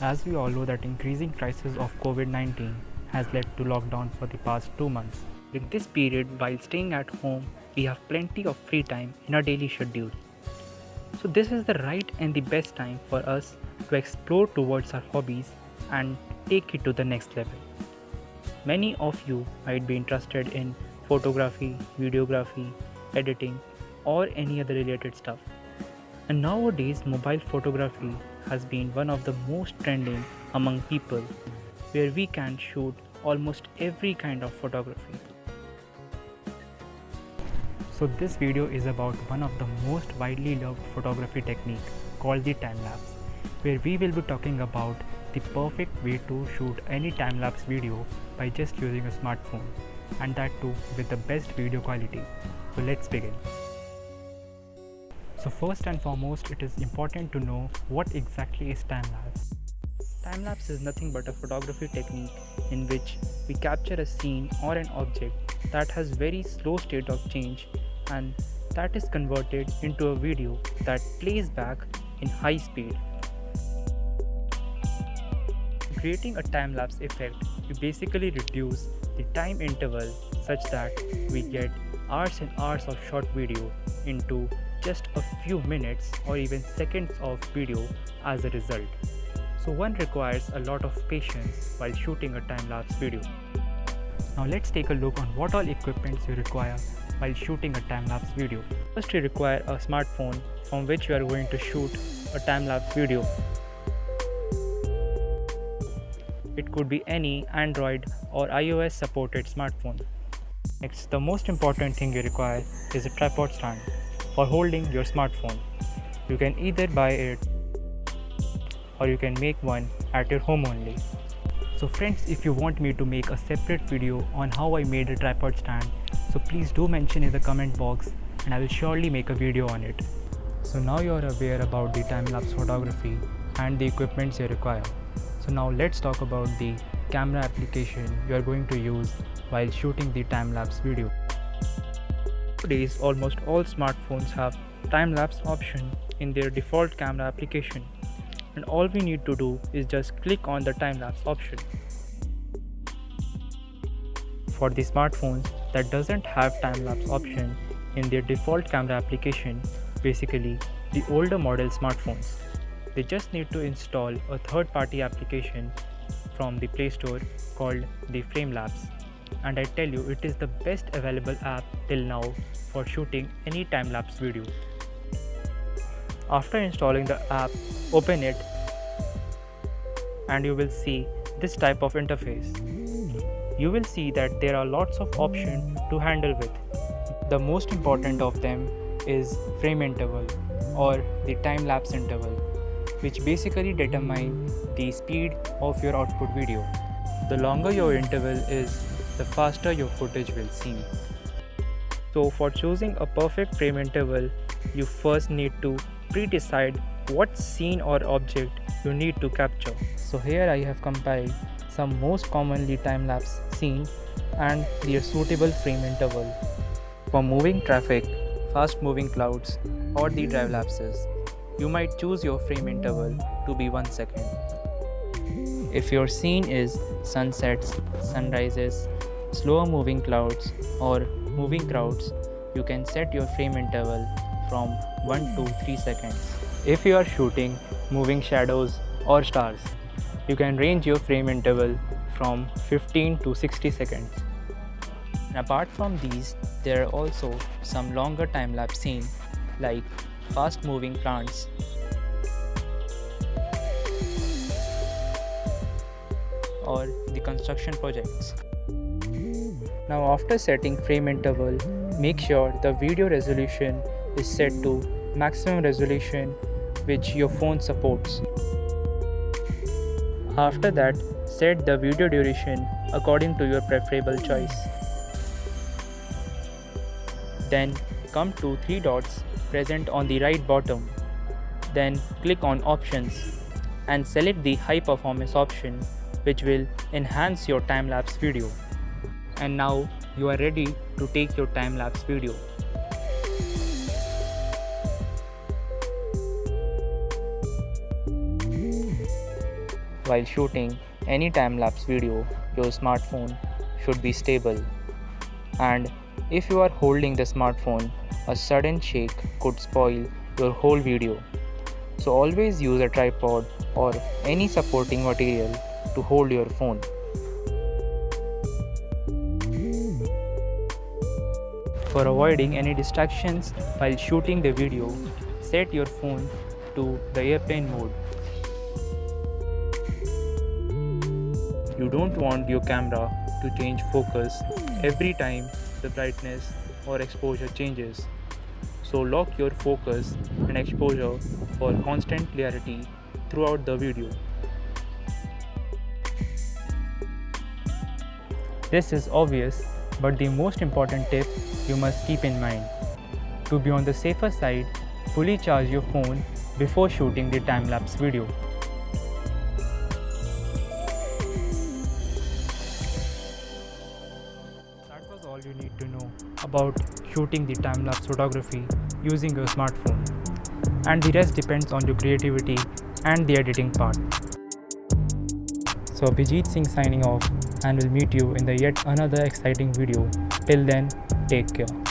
As we all know that increasing crisis of COVID-19 has led to lockdown for the past 2 months. In this period, while staying at home, we have plenty of free time in our daily schedule. So this is the right and the best time for us to explore towards our hobbies and take it to the next level. Many of you might be interested in photography, videography, editing, or any other related stuff. And nowadays, mobile photography has been one of the most trending among people, where we can shoot almost every kind of photography. So this video is about one of the most widely loved photography technique called the time-lapse, where we will be talking about the perfect way to shoot any time-lapse video by just using a smartphone, and that too with the best video quality. So let's begin. So first and foremost, it is important to know what exactly is time-lapse. Time-lapse is nothing but a photography technique in which we capture a scene or an object that has very slow state of change, and that is converted into a video that plays back in high speed. Creating a time-lapse effect, you basically reduce the time interval such that we get hours and hours of short video into just a few minutes or even seconds of video as a result. So one requires a lot of patience while shooting a time-lapse video. Now let's take a look on what all equipments you require while shooting a time-lapse video. First, you require a smartphone from which you are going to shoot a time-lapse video. It could be any Android or iOS supported smartphone. Next, the most important thing you require is a tripod stand for holding your smartphone. You can either buy it or you can make one at your home only. So friends, if you want me to make a separate video on how I made a tripod stand, so please do mention in the comment box and I will surely make a video on it. So now you are aware about the time-lapse photography and the equipments you require. So now let's talk about the camera application you are going to use while shooting the time-lapse video. Nowadays, almost all smartphones have time-lapse option in their default camera application, and all we need to do is just click on the time-lapse option. For the smartphones that doesn't have time-lapse option in their default camera application, basically the older model smartphones, they just need to install a third-party application from the Play Store called the Frame-Lapse, and I tell you, it is the best available app till now for shooting any time-lapse video. After installing the app, open it and you will see this type of interface. You will see that there are lots of options to handle with. The most important of them is frame interval or the time-lapse interval, which basically determine the speed of your output video. The longer your interval is, the faster your footage will seem. So for choosing a perfect frame interval, you first need to pre-decide what scene or object you need to capture. So here I have compiled some most commonly time-lapse scene and their suitable frame interval. For moving traffic, fast moving clouds or the drive lapses, you might choose your frame interval to be 1 second. If your scene is sunsets, sunrises, slower moving clouds or moving crowds, you can set your frame interval from 1 to 3 seconds. If you are shooting moving shadows or stars, you can range your frame interval from 15 to 60 seconds. And apart from these, there are also some longer time-lapse scenes like fast moving plants or the construction projects. Now after setting frame interval, make sure the video resolution is set to maximum resolution which your phone supports. After that, set the video duration according to your preferable choice. Then come to 3 dots present on the right bottom. Then click on options and select the high performance option, which will enhance your time-lapse video. And now you are ready to take your time-lapse video. While shooting any time-lapse video, your smartphone should be stable. And if you are holding the smartphone, a sudden shake could spoil your whole video. So always use a tripod or any supporting material to hold your phone. For avoiding any distractions while shooting the video, set your phone to the airplane mode. You don't want your camera to change focus every time the brightness or exposure changes. So lock your focus and exposure for constant clarity throughout the video. This is obvious, but the most important tip you must keep in mind. To be on the safer side, fully charge your phone before shooting the time-lapse video. That was all you need to know about shooting the time-lapse photography using your smartphone. And the rest depends on your creativity and the editing part. So Abhijeet Singh signing off, and will meet you in the yet another exciting video. Till then, take care.